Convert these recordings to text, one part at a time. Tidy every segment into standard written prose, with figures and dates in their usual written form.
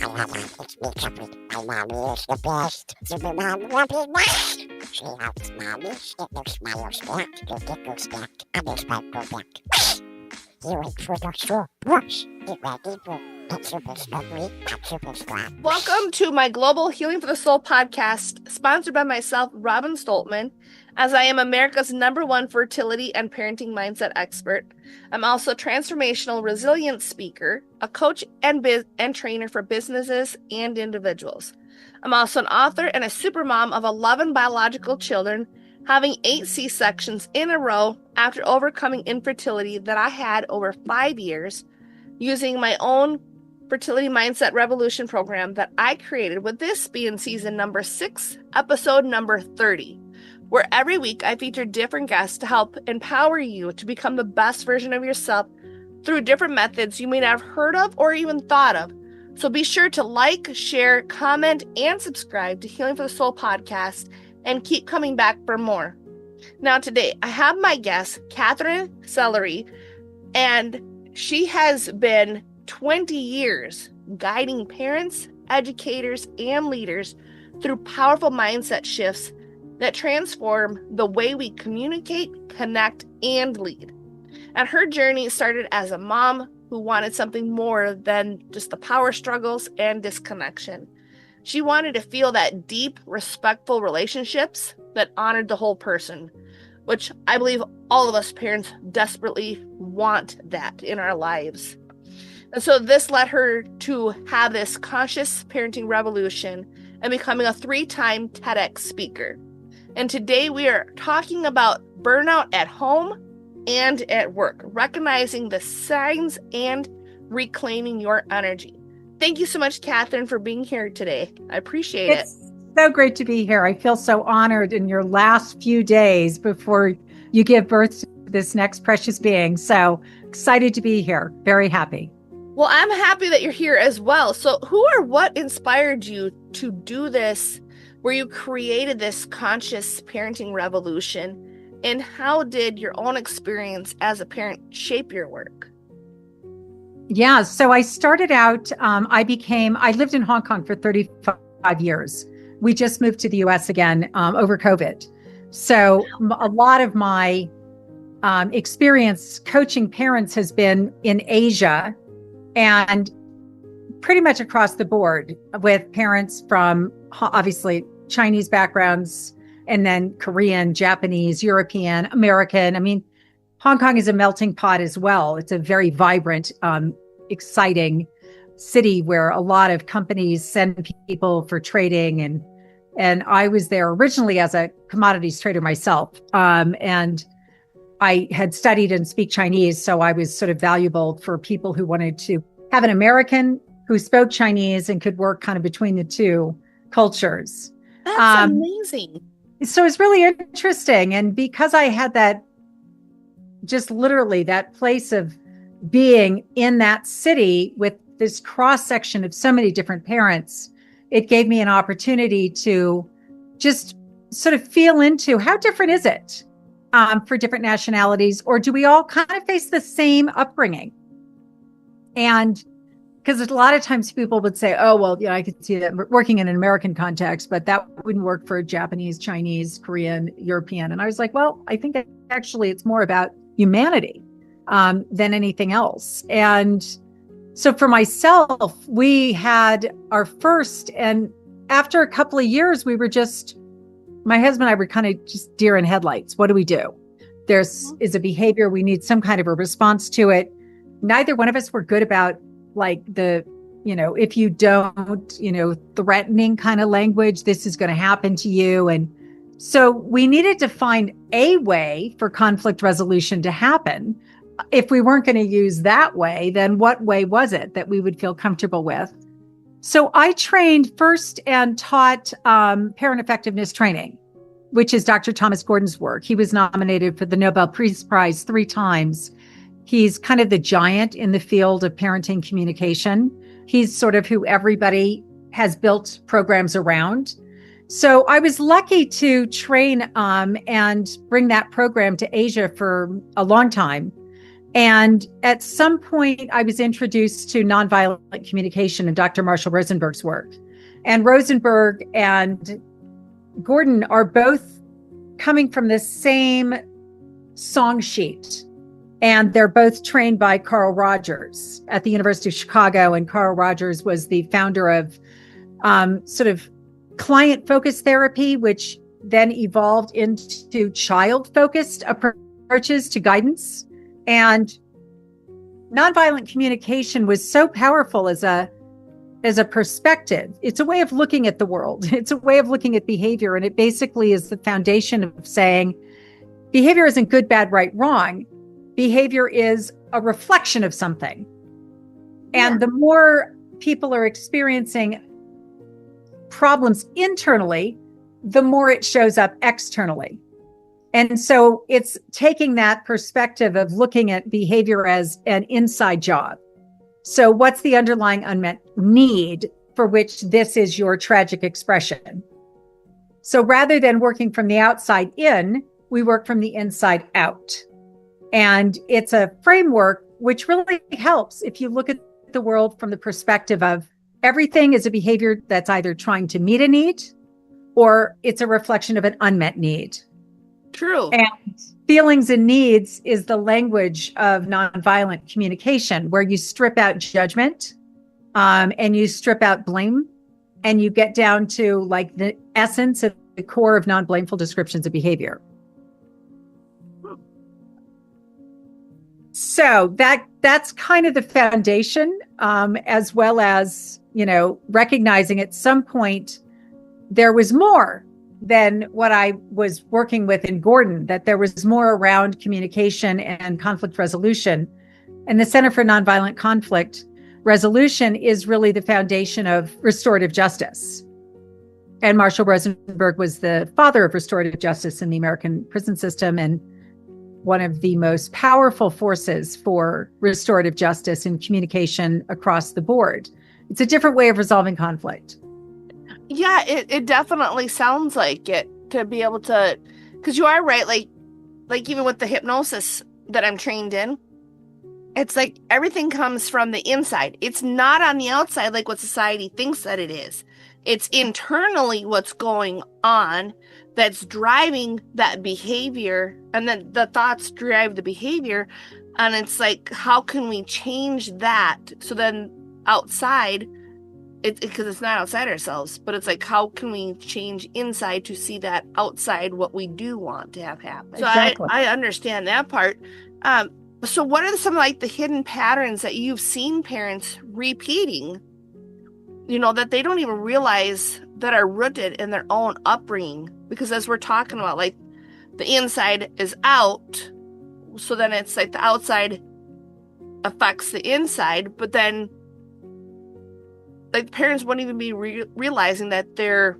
It's me, Katherine. My mommy is the best. Super mom, Robin. She helps mommy get those smiles back, the giggles back, and the sparkle back. You wait for the show. Brush. Get ready for it's super slippery and super strong. Welcome to my Global Healing for the Soul podcast, sponsored by myself, Robin Stoltman, as I am America's #1 fertility and parenting mindset expert. I'm also a transformational resilience speaker, a coach and trainer for businesses and individuals. I'm also an author and a supermom of 11 biological children, having 8 C-sections in a row after overcoming infertility that I had over 5 years, using my own fertility mindset revolution program that I created, with this being season number 6, episode number 30, where every week I feature different guests to help empower you to become the best version of yourself through different methods you may not have heard of or even thought of. So be sure to like, share, comment, and subscribe to Healing for the Soul podcast, and keep coming back for more. Now today, I have my guest, Katherine Sellery, and she has been 20 years guiding parents, educators, and leaders through powerful mindset shifts that transform the way we communicate, connect, and lead. And her journey started as a mom who wanted something more than just the power struggles and disconnection. She wanted to feel that deep, respectful relationships that honored the whole person, which I believe all of us parents desperately want that in our lives. And so this led her to have this conscious parenting revolution and becoming a 3-time TEDx speaker. And today we are talking about burnout at home and at work, recognizing the signs and reclaiming your energy. Thank you so much, Katherine, for being here today. I appreciate it. It's so great to be here. I feel so honored in your last few days before you give birth to this next precious being. So excited to be here. Very happy. Well, I'm happy that you're here as well. So who or what inspired you to do this, where you created this conscious parenting revolution? And how did your own experience as a parent shape your work? Yeah, so I started out, I lived in Hong Kong for 35 years. We just moved to the US again over COVID. So a lot of my experience coaching parents has been in Asia, and pretty much across the board, with parents from obviously Chinese backgrounds, and then Korean, Japanese, European, American. I mean, Hong Kong is a melting pot as well. It's a very vibrant, exciting city where a lot of companies send people for trading. And I was there originally as a commodities trader myself. And I had studied and speak Chinese, so I was sort of valuable for people who wanted to have an American who spoke Chinese and could work kind of between the two cultures. That's amazing. So it's really interesting. And because I had that, just literally that place of being in that city with this cross section of so many different parents, it gave me an opportunity to just sort of feel into how different is it for different nationalities, or do we all kind of face the same upbringing? And because a lot of times people would say, oh, well, I could see that working in an American context, but that wouldn't work for Japanese, Chinese, Korean, European. And I was like, well, I think that actually it's more about humanity than anything else. And so for myself, we had our first, and after a couple of years, we were my husband and I were kind of just deer in headlights. What do we do? There's is a behavior. We need some kind of a response to it. Neither one of us were good about if you don't, threatening kind of language, this is going to happen to you. And so we needed to find a way for conflict resolution to happen. If we weren't going to use that way, then what way was it that we would feel comfortable with? So I trained first and taught parent effectiveness training, which is Dr. Thomas Gordon's work. He was nominated for the Nobel Peace Prize 3 times. He's kind of the giant in the field of parenting communication. He's sort of who everybody has built programs around. So I was lucky to train and bring that program to Asia for a long time. And at some point, I was introduced to nonviolent communication and Dr. Marshall Rosenberg's work. And Rosenberg and Gordon are both coming from the same song sheet. And they're both trained by Carl Rogers at the University of Chicago. And Carl Rogers was the founder of sort of client-focused therapy, which then evolved into child-focused approaches to guidance. And nonviolent communication was so powerful as a perspective. It's a way of looking at the world. It's a way of looking at behavior. And it basically is the foundation of saying behavior isn't good, bad, right, wrong. Behavior is a reflection of something. And the more people are experiencing problems internally, the more it shows up externally. And so it's taking that perspective of looking at behavior as an inside job. So what's the underlying unmet need for which this is your tragic expression? So rather than working from the outside in, we work from the inside out. And it's a framework which really helps if you look at the world from the perspective of everything is a behavior that's either trying to meet a need or it's a reflection of an unmet need. True. And feelings and needs is the language of nonviolent communication, where you strip out judgment and you strip out blame, and you get down to like the essence of the core of non-blameful descriptions of behavior. So that's kind of the foundation, as well as, recognizing at some point there was more than what I was working with in Gordon, that there was more around communication and conflict resolution. And the Center for Nonviolent Conflict Resolution is really the foundation of restorative justice. And Marshall Rosenberg was the father of restorative justice in the American prison system and one of the most powerful forces for restorative justice in communication across the board. It's a different way of resolving conflict. Yeah, it definitely sounds like it, to be able to, because you are right, like even with the hypnosis that I'm trained in, it's like everything comes from the inside. It's not on the outside like what society thinks that it is. It's internally what's going on that's driving that behavior, and then the thoughts drive the behavior. And it's like, how can we change that? So then outside, because it's not outside ourselves, but it's like, how can we change inside to see that outside what we do want to have happen? Exactly. So I understand that part. So what are some like the hidden patterns that you've seen parents repeating, that they don't even realize that are rooted in their own upbringing? Because as we're talking about, like, the inside is out, so then it's like the outside affects the inside, but then like parents won't even be realizing that they're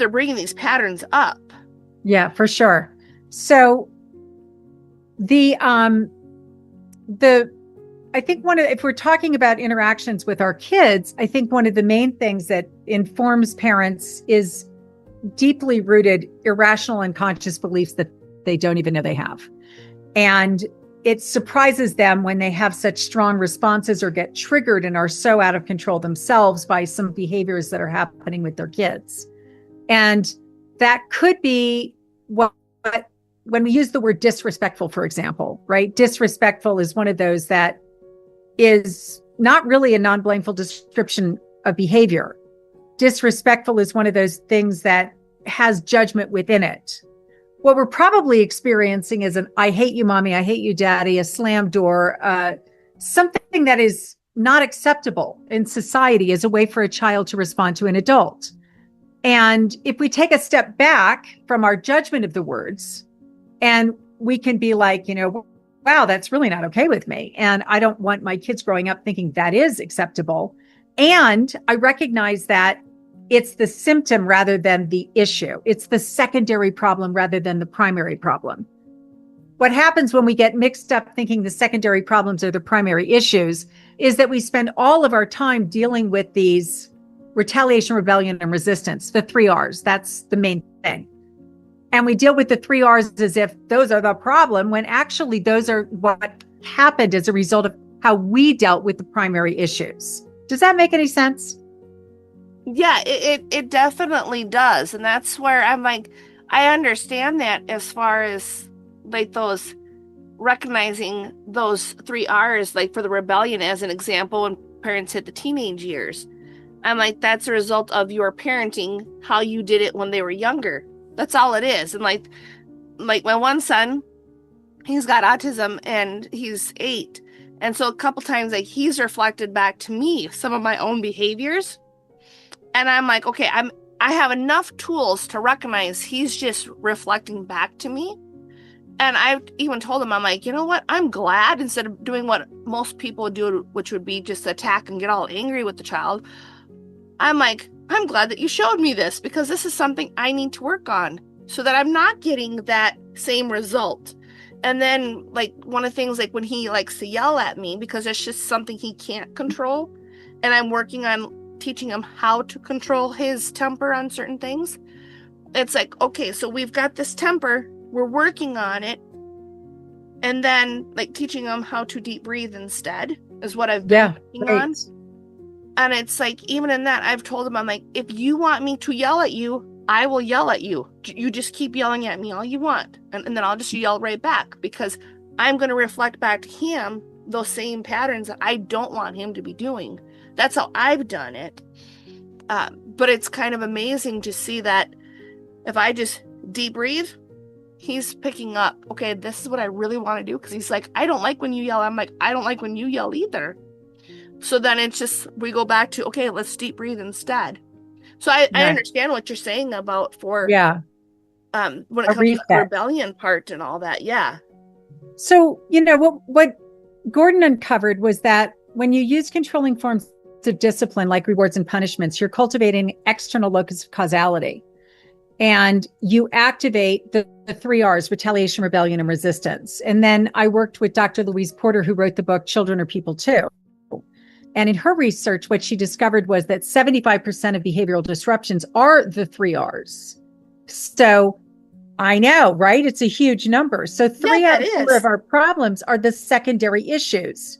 bringing these patterns up. Yeah, for sure. So I think if we're talking about interactions with our kids, I think one of the main things that informs parents is deeply rooted irrational and unconscious beliefs that they don't even know they have. And it surprises them when they have such strong responses or get triggered and are so out of control themselves by some behaviors that are happening with their kids. And that could be when we use the word disrespectful, for example, right? Disrespectful is one of those that is not really a non-blameful description of behavior. Disrespectful is one of those things that has judgment within it. What we're probably experiencing is an I hate you, mommy, I hate you, daddy, a slam door, something that is not acceptable in society as a way for a child to respond to an adult. And if we take a step back from our judgment of the words, and we can be like, wow, that's really not okay with me. And I don't want my kids growing up thinking that is acceptable. And I recognize that it's the symptom rather than the issue. It's the secondary problem rather than the primary problem. What happens when we get mixed up thinking the secondary problems are the primary issues is that we spend all of our time dealing with these retaliation, rebellion, and resistance, the 3 R's. That's the main thing. And we deal with the 3 R's as if those are the problem, when actually those are what happened as a result of how we dealt with the primary issues. Does that make any sense? Yeah, it definitely does. And that's where I'm like, I understand that as far as like those recognizing those 3 R's, like for the rebellion as an example, when parents hit the teenage years. I'm like, that's a result of your parenting, how you did it when they were younger. That's all it is. And like my one son, he's got autism and he's 8. And so a couple times like he's reflected back to me some of my own behaviors. And I'm like, okay, I have enough tools to recognize he's just reflecting back to me. And I even told him, I'm like, you know what? I'm glad, instead of doing what most people do, which would be just attack and get all angry with the child, I'm like, I'm glad that you showed me this, because this is something I need to work on so that I'm not getting that same result. And then like one of the things, like when he likes to yell at me, because it's just something he can't control, and I'm working on teaching him how to control his temper on certain things. It's like, okay, so we've got this temper, we're working on it, and then like teaching him how to deep breathe instead is what I've been working on. And it's like, even in that, I've told him, I'm like, if you want me to yell at you, I will yell at you. You just keep yelling at me all you want. And then I'll just yell right back, because I'm going to reflect back to him those same patterns that I don't want him to be doing. That's how I've done it. But it's kind of amazing to see that if I just deep breathe, he's picking up, okay, this is what I really want to do. Because he's like, I don't like when you yell. I'm like, I don't like when you yell either. So then it's just, we go back to, okay, let's deep breathe instead. So I understand what you're saying about when it comes to the rebellion part and all that. Yeah. So, what Gordon uncovered was that when you use controlling forms of discipline, like rewards and punishments, you're cultivating external locus of causality. And you activate the 3 R's: retaliation, rebellion, and resistance. And then I worked with Dr. Louise Porter, who wrote the book Children Are People Too. And in her research, what she discovered was that 75% of behavioral disruptions are the 3 R's. So I know, right? It's a huge number. So 3 out of 4 of our problems are the secondary issues,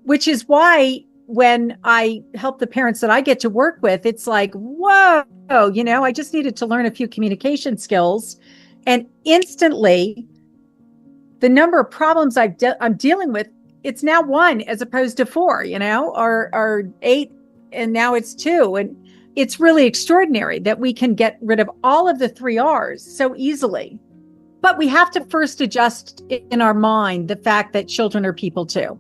which is why when I help the parents that I get to work with, it's like, whoa, I just needed to learn a few communication skills. And instantly, the number of problems I'm dealing with, it's now 1 as opposed to 4, or 8, and now it's 2. And it's really extraordinary that we can get rid of all of the 3 R's so easily. But we have to first adjust in our mind the fact that children are people too.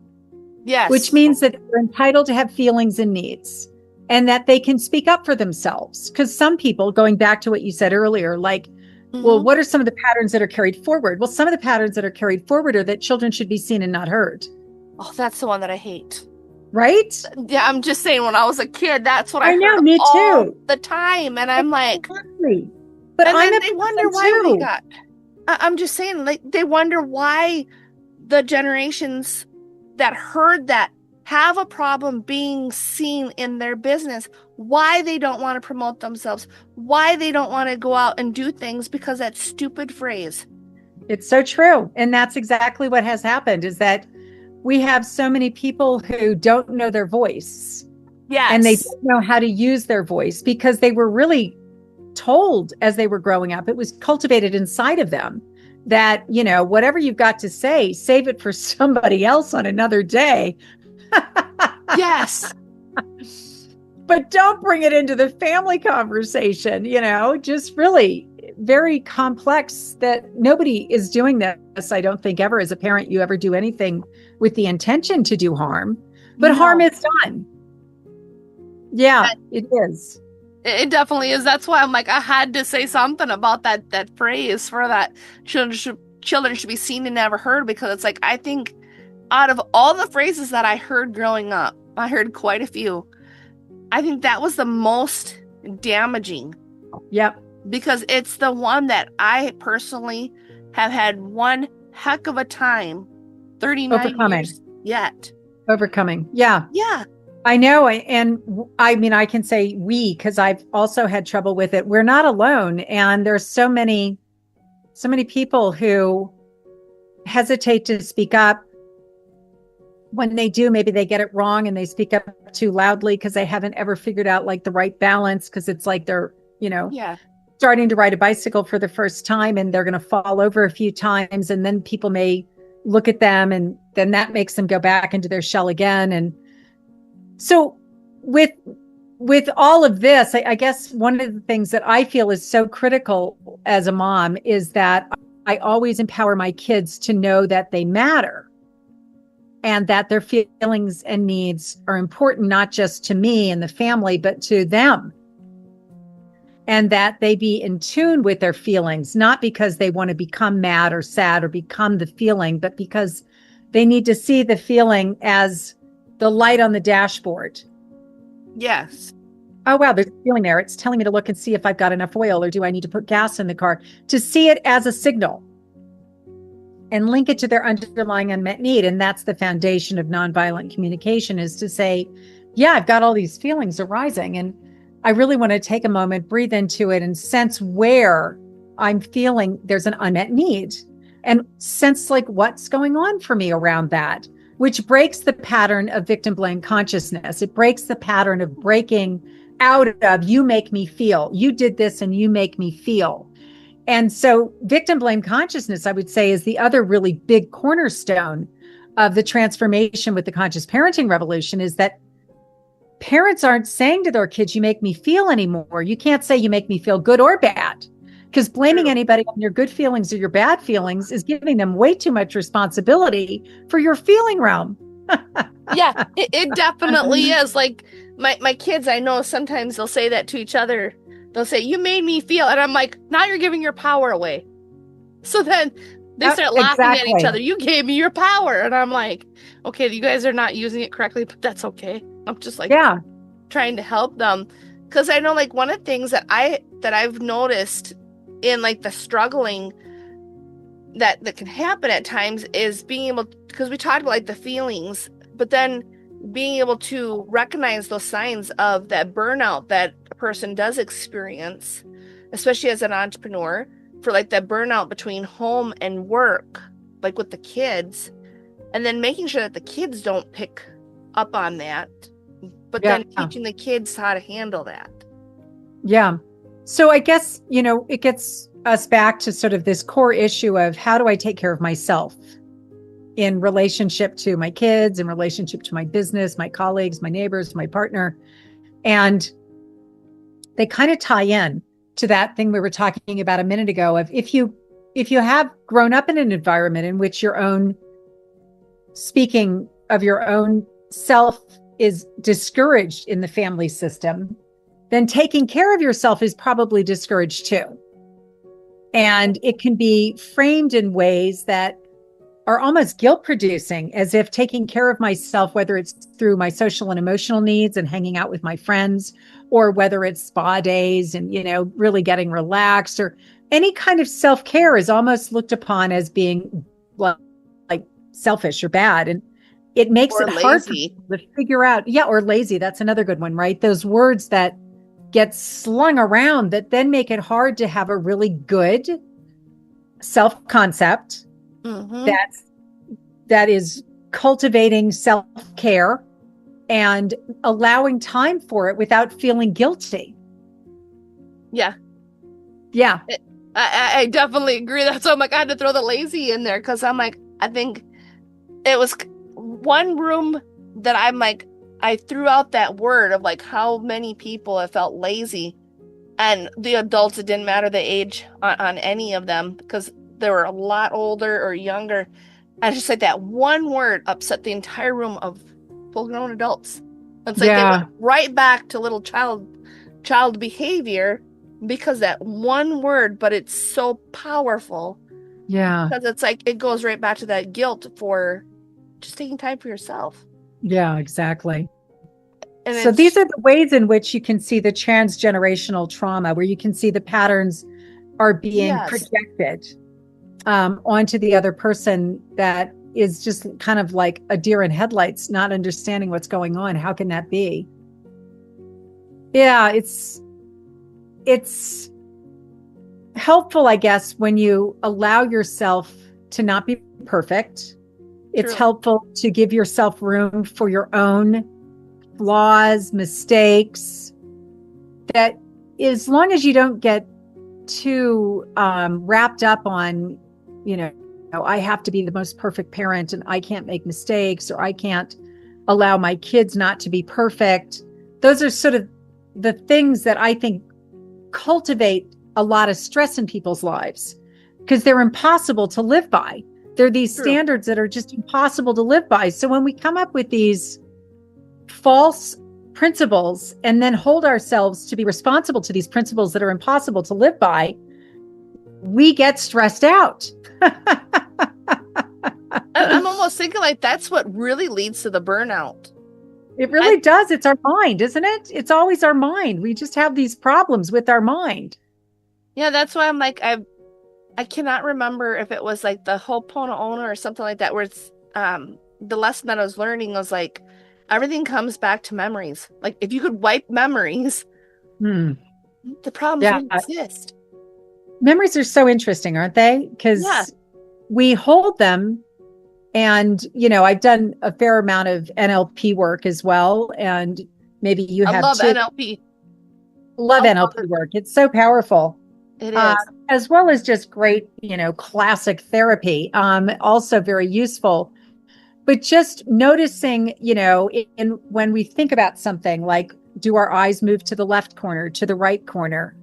Yes. Which means that they're entitled to have feelings and needs, and that they can speak up for themselves. Because some people, going back to what you said earlier, like, well, what are some of the patterns that are carried forward? Well, some of the patterns that are carried forward are that children should be seen and not heard. Oh, that's the one that I hate. Right? Yeah, I'm just saying, when I was a kid, that's what I heard know, me all too. the time. And I'm like, exactly. But and then they wonder why we got. I'm just saying, like, they wonder why the generations that heard that have a problem being seen in their business, why they don't want to promote themselves, why they don't want to go out and do things, because that stupid phrase. It's so true. And that's exactly what has happened, is that we have so many people who don't know their voice. Yes. And they don't know how to use their voice because they were really told as they were growing up, it was cultivated inside of them that, whatever you've got to say, save it for somebody else on another day. Yes. But don't bring it into the family conversation, just really very complex, that nobody is doing this. I don't think ever as a parent, you ever do anything with the intention to do harm, but harm is done. Yeah, it is. It definitely is. That's why I'm like, I had to say something about that phrase, for that children should be seen and never heard, because it's like, I think out of all the phrases that I heard growing up, I heard quite a few. I think that was the most damaging. Yep. Because it's the one that I personally have had one heck of a time 39 years yet. Overcoming. Yeah. Yeah. I know. And I mean, I can say we, because I've also had trouble with it. We're not alone. And there's so many So many people who hesitate to speak up. When they do, maybe they get it wrong and they speak up too loudly because they haven't ever figured out like the right balance, because it's like they're, Yeah. starting to ride a bicycle for the first time and they're going to fall over a few times, and then people may look at them and then that makes them go back into their shell again. And so with all of this, I guess one of the things that I feel is so critical as a mom is that I always empower my kids to know that they matter and that their feelings and needs are important, not just to me and the family, but to them. And that they be in tune with their feelings, not because they want to become mad or sad or become the feeling, but because they need to see the feeling as the light on the dashboard. Yes. Oh, wow, there's a feeling there. It's telling me to look and see if I've got enough oil, or do I need to put gas in the car? To see it as a signal and link it to their underlying unmet need. And that's the foundation of nonviolent communication, is to say, yeah, I've got all these feelings arising, and I really want to take a moment, breathe into it, and sense where I'm feeling there's an unmet need, and sense like what's going on for me around that, which breaks the pattern of victim blame consciousness. It breaks the pattern of breaking out of, you make me feel, you did this and you make me feel. And so victim blame consciousness, I would say, is the other really big cornerstone of the transformation with the conscious parenting revolution, is that parents aren't saying to their kids, you make me feel anymore. You can't say you make me feel good or bad, because blaming anybody on your good feelings or your bad feelings is giving them way too much responsibility for your feeling realm. Yeah, it definitely is. Like my kids, I know sometimes they'll say that to each other. They'll say, you made me feel, and I'm like, now you're giving your power away. So then they start laughing at each other. You gave me your power. And I'm like, okay, you guys are not using it correctly, but that's okay. I'm just like, trying to help them. Because I know, like, one of the things that I've noticed in like the struggling that can happen at times is being able, because we talked about like the feelings, but then being able to recognize those signs of that burnout that a person does experience, especially as an entrepreneur, for like that burnout between home and work, like with the kids, and then making sure that the kids don't pick up on that, but then teaching the kids how to handle that. Yeah. So I guess, it gets us back to sort of this core issue of, how do I take care of myself in relationship to my kids, in relationship to my business, my colleagues, my neighbors, my partner. And they kind of tie in to that thing we were talking about a minute ago of, if you have grown up in an environment in which your own speaking of your own self is discouraged in the family system, then taking care of yourself is probably discouraged too. And it can be framed in ways that are almost guilt producing, as if taking care of myself, whether it's through my social and emotional needs and hanging out with my friends, or whether it's spa days and, really getting relaxed, or any kind of self-care, is almost looked upon as being like selfish or bad. And it makes it hard for people to figure out. Yeah. Or lazy. That's another good one, right? Those words that get slung around that then make it hard to have a really good self-concept that is cultivating self-care and allowing time for it without feeling guilty. Yeah. Yeah. I definitely agree. That's why I'm like, I had to throw the lazy in there, because I'm like, I think it was one room that I'm like, I threw out that word of like how many people have felt lazy, and the adults, it didn't matter the age on any of them, because they were a lot older or younger. I just said that one word upset the entire room of full-grown adults. It's like they went right back to little child behavior because that one word, but it's so powerful. Yeah. Because it's like, it goes right back to that guilt for just taking time for yourself. Yeah, exactly. And so these are the ways in which you can see the transgenerational trauma, where you can see the patterns are being projected onto the other person, that is just kind of like a deer in headlights, not understanding what's going on. How can that be? Yeah, it's helpful, I guess, when you allow yourself to not be perfect. It's True. helpful to give yourself room for your own flaws, mistakes, that as long as you don't get too wrapped up on, I have to be the most perfect parent and I can't make mistakes, or I can't allow my kids not to be perfect. Those are sort of the things that I think cultivate a lot of stress in people's lives, because they're impossible to live by. They're these True. standards that are just impossible to live by. So when we come up with these false principles and then hold ourselves to be responsible to these principles that are impossible to live by, we get stressed out. I'm almost thinking like that's what really leads to the burnout. It really does. It's our mind, isn't it? It's always our mind. We just have these problems with our mind. Yeah, that's why I'm like, I cannot remember if it was like the Ho'oponopono or something like that, where it's the lesson that I was learning was like, everything comes back to memories. Like if you could wipe memories, the problems wouldn't exist. Memories are so interesting, aren't they? Because we hold them. And, I've done a fair amount of NLP work as well. And maybe you have love too. NLP. Love NLP work. It's so powerful. It is. As well as just great, classic therapy. Also very useful. But just noticing, when we think about something like, do our eyes move to the left corner, to the right corner?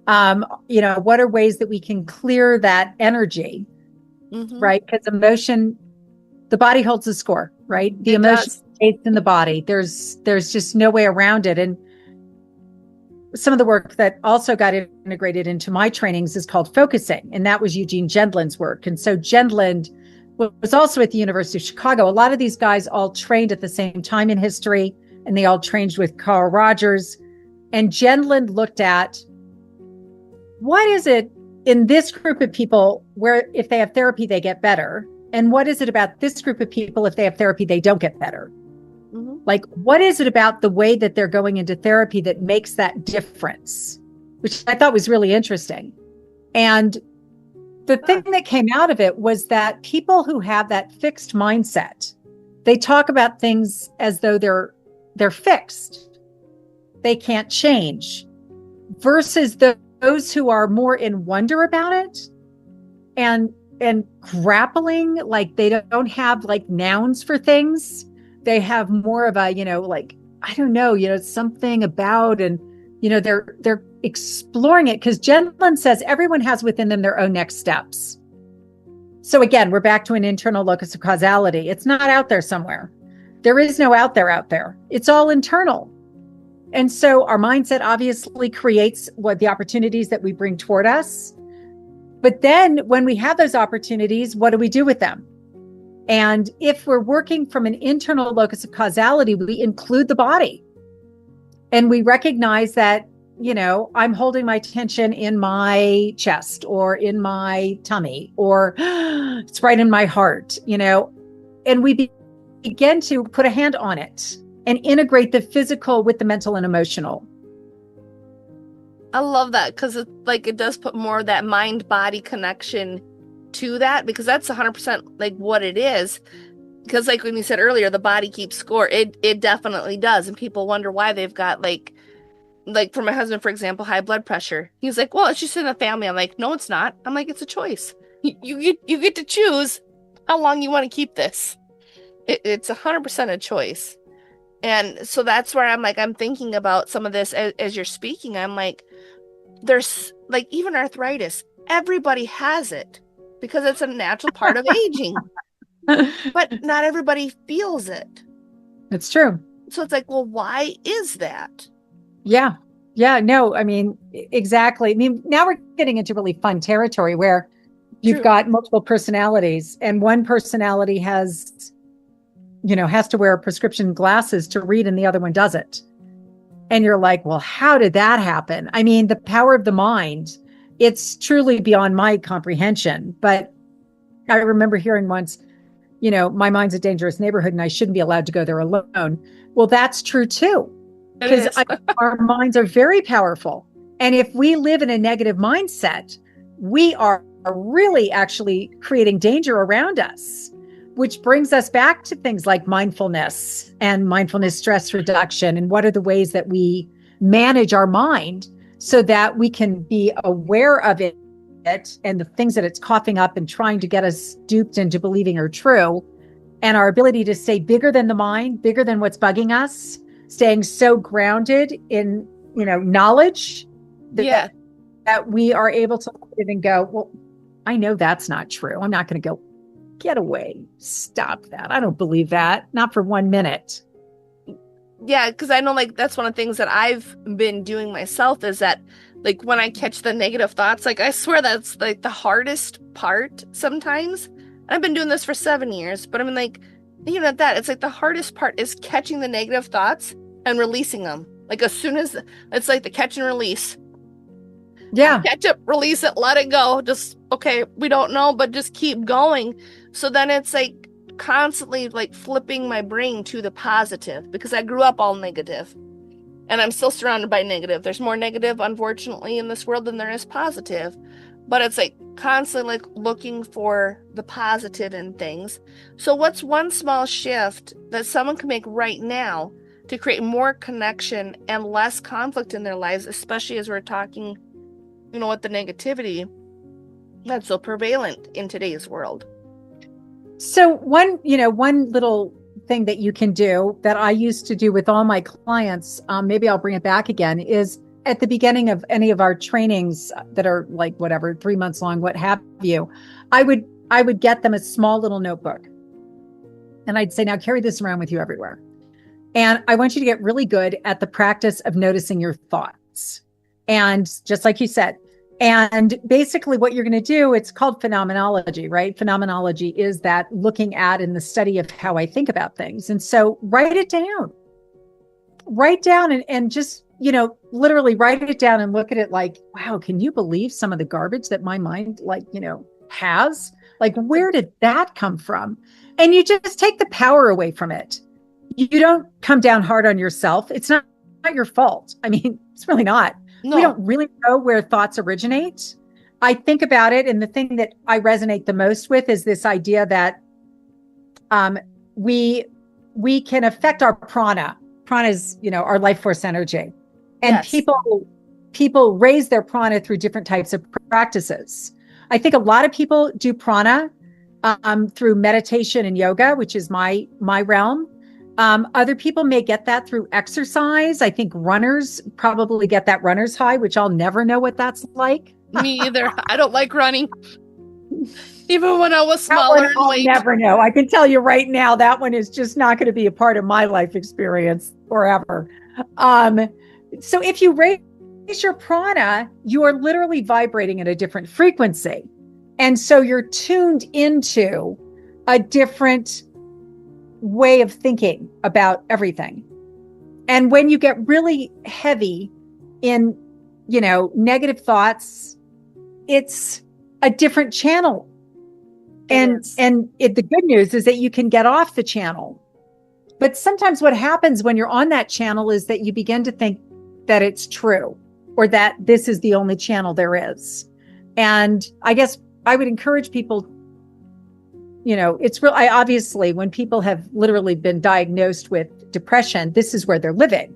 What are ways that we can clear that energy, right? Because emotion, the body holds the score, right? The emotion stays in the body. There's just no way around it. And some of the work that also got integrated into my trainings is called focusing. And that was Eugene Gendlin's work. And so Gendlin was also at the University of Chicago. A lot of these guys all trained at the same time in history, and they all trained with Carl Rogers. And Gendlin looked at, what is it in this group of people where if they have therapy, they get better? And what is it about this group of people, if they have therapy, they don't get better? Like, what is it about the way that they're going into therapy that makes that difference? Which I thought was really interesting. And the thing that came out of it was that people who have that fixed mindset, they talk about things as though they're fixed. They can't change. Versus those who are more in wonder about it and grappling, like they don't have like nouns for things. They have more of a, I don't know, something about, and, they're exploring it, because Gendlin says everyone has within them their own next steps. So again, we're back to an internal locus of causality. It's not out there somewhere. There is no out there. It's all internal. And so our mindset obviously creates what the opportunities that we bring toward us. But then when we have those opportunities, what do we do with them? And if we're working from an internal locus of causality, we include the body. And we recognize that, I'm holding my tension in my chest or in my tummy, or it's right in my heart, and we begin to put a hand on it and integrate the physical with the mental and emotional. I love that, because it does put more of that mind-body connection to that, because that's 100% like what it is. Because like when you said earlier, the body keeps score. It definitely does. And people wonder why they've got like for my husband, for example, high blood pressure. He's like, well, it's just in the family. I'm like, no, it's not. I'm like, it's a choice. You get to choose how long you want to keep this. It's 100% a choice. And so that's where I'm like, I'm thinking about some of this as you're speaking. I'm like, there's like even arthritis. Everybody has it because it's a natural part of aging. But not everybody feels it. It's true. So it's like, well, why is that? Yeah. No, I mean, exactly. I mean, now we're getting into really fun territory where you've got multiple personalities, and one personality has to wear prescription glasses to read and the other one doesn't. And you're like, well, how did that happen? I mean, the power of the mind, it's truly beyond my comprehension. But I remember hearing once, my mind's a dangerous neighborhood and I shouldn't be allowed to go there alone. Well, that's true too. Because our minds are very powerful. And if we live in a negative mindset, we are really actually creating danger around us, which brings us back to things like mindfulness and mindfulness stress reduction. And what are the ways that we manage our mind so that we can be aware of it and the things that it's coughing up and trying to get us duped into believing are true, and our ability to stay bigger than the mind, bigger than what's bugging us, staying so grounded in, knowledge that we are able to look at it and go, well, I know that's not true. I'm not going to go, get away. Stop that. I don't believe that. Not for 1 minute. Yeah, because I know that's one of the things that I've been doing myself is that when I catch the negative thoughts, I swear that's the hardest part sometimes. I've been doing this for 7 years, but even at that, it's the hardest part is catching the negative thoughts and releasing them. As soon as it's the catch and release. Yeah. Catch it, release it, let it go. Just, okay, we don't know, but just keep going. So then it's constantly flipping my brain to the positive, because I grew up all negative and I'm still surrounded by negative. There's more negative, unfortunately, in this world than there is positive, but it's constantly looking for the positive in things. So what's one small shift that someone can make right now to create more connection and less conflict in their lives, especially as we're talking, with the negativity that's so prevalent in today's world? So one little thing that you can do that I used to do with all my clients, maybe I'll bring it back again, is at the beginning of any of our trainings that are 3 months long, what have you, I would get them a small little notebook. And I'd say, now carry this around with you everywhere. And I want you to get really good at the practice of noticing your thoughts. And just like you said, and basically what you're going to do, it's called phenomenology, right? Phenomenology is that looking at and the study of how I think about things. And so write it down. Write down and just, literally write it down and look at it wow, can you believe some of the garbage that my mind has? Where did that come from? And you just take the power away from it. You don't come down hard on yourself. It's not your fault. I mean, it's really not. No. We don't really know where thoughts originate. I think about it, and the thing that I resonate the most with is this idea that we can affect our prana. Prana is, our life force energy. And yes, people raise their prana through different types of practices. I think a lot of people do prana through meditation and yoga, which is my realm. Other people may get that through exercise. I think runners probably get that runner's high, which I'll never know what that's like. Me either. I don't like running. Even when I was smaller. I'll never know. I can tell you right now, that one is just not going to be a part of my life experience forever. So if you raise your prana, you are literally vibrating at a different frequency. And so you're tuned into a different way of thinking about everything. And when you get really heavy in, negative thoughts, it's a different channel. And the good news is that you can get off the channel. But sometimes what happens when you're on that channel is that you begin to think that it's true, or that this is the only channel there is. And I guess I would encourage people, it's real. Obviously, when people have literally been diagnosed with depression, this is where they're living.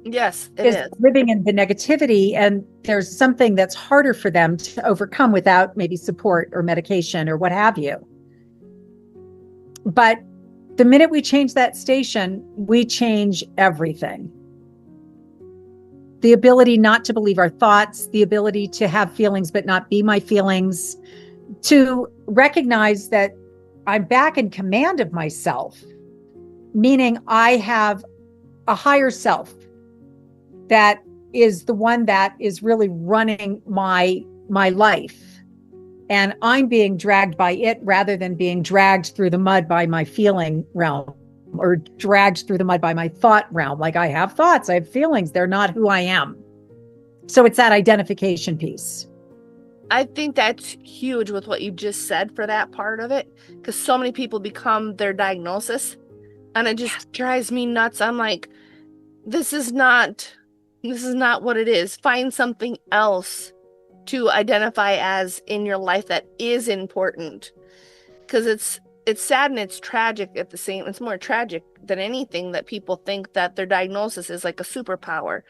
Yes, it is. Living in the negativity, and there's something that's harder for them to overcome without maybe support or medication or what have you. But the minute we change that station, we change everything. The ability not to believe our thoughts, the ability to have feelings but not be my feelings, to recognize that I'm back in command of myself, meaning I have a higher self that is the one that is really running my life. And I'm being dragged by it rather than being dragged through the mud by my feeling realm, or dragged through the mud by my thought realm. I have thoughts, I have feelings, they're not who I am. So it's that identification piece. I think that's huge with what you just said for that part of it, because so many people become their diagnosis, and it just drives me nuts. I'm like, this is not what it is. Find something else to identify as in your life that is important. Because it's sad and it's tragic at the same. It's more tragic than anything that people think that their diagnosis is like a superpower,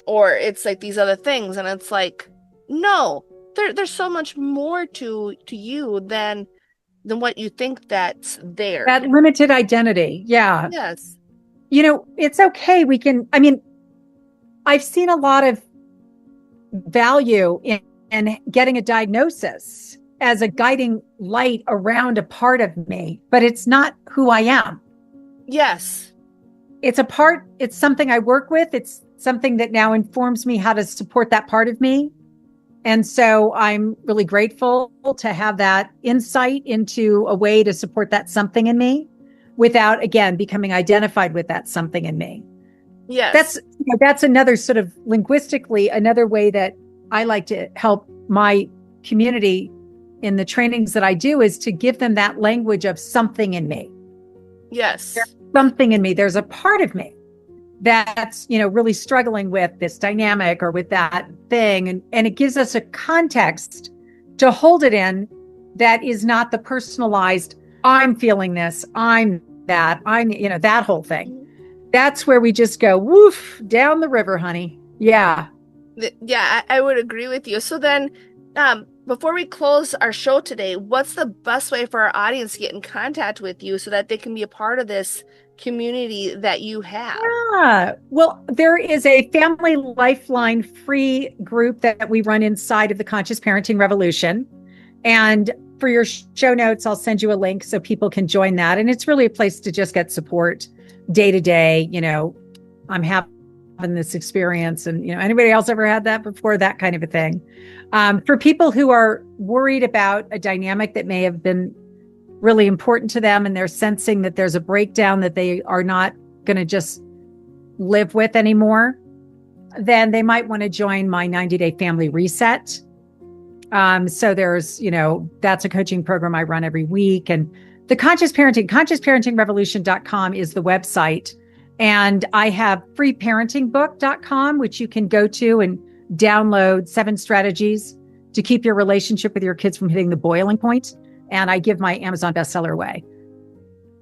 or it's like these other things, and it's like, no, there's so much more to you than what you think that's there. That limited identity. Yeah. Yes. It's okay. I mean, I've seen a lot of value in getting a diagnosis as a guiding light around a part of me, but it's not who I am. Yes. It's something I work with. It's something that now informs me how to support that part of me. And so I'm really grateful to have that insight into a way to support that something in me without, again, becoming identified with that something in me. Yes. That's another sort of linguistically, another way that I like to help my community in the trainings that I do is to give them that language of something in me. Yes. There's something in me. There's a part of me that's, really struggling with this dynamic or with that thing. And it gives us a context to hold it in that is not the personalized, I'm feeling this, I'm that, that whole thing. That's where we just go, woof, down the river, honey. Yeah. Yeah, I would agree with you. So then, before we close our show today, what's the best way for our audience to get in contact with you so that they can be a part of this community that you have? Yeah. Well, there is a family Lifeline free group that we run inside of the Conscious Parenting Revolution. And for your show notes, I'll send you a link so people can join that. And it's really a place to just get support day to day. I'm having this experience, and anybody else ever had that before? That kind of a thing. For people who are worried about a dynamic that may have been really important to them, and they're sensing that there's a breakdown that they are not going to just live with anymore, then they might want to join my 90-day family reset. So there's, that's a coaching program I run every week. And the consciousparentingrevolution.com is the website. And I have freeparentingbook.com, which you can go to and download 7 strategies to keep your relationship with your kids from hitting the boiling point. And I give my Amazon bestseller away.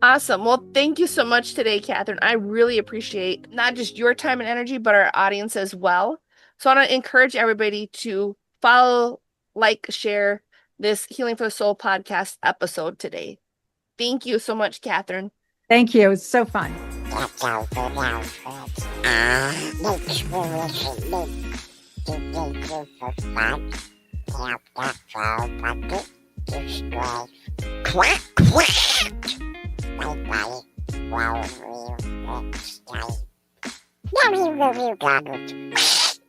Awesome. Well, thank you so much today, Katherine. I really appreciate not just your time and energy, but our audience as well. So I want to encourage everybody to follow, like, share this Healing for the Soul podcast episode today. Thank you so much, Katherine. Thank you. It was so fun. That's all for now, folks. Thanks for listening to Thank You for Fun. Help that fall bucket to strive. Quack, quack! Bye-bye. Well, we'll next time. Now you got it.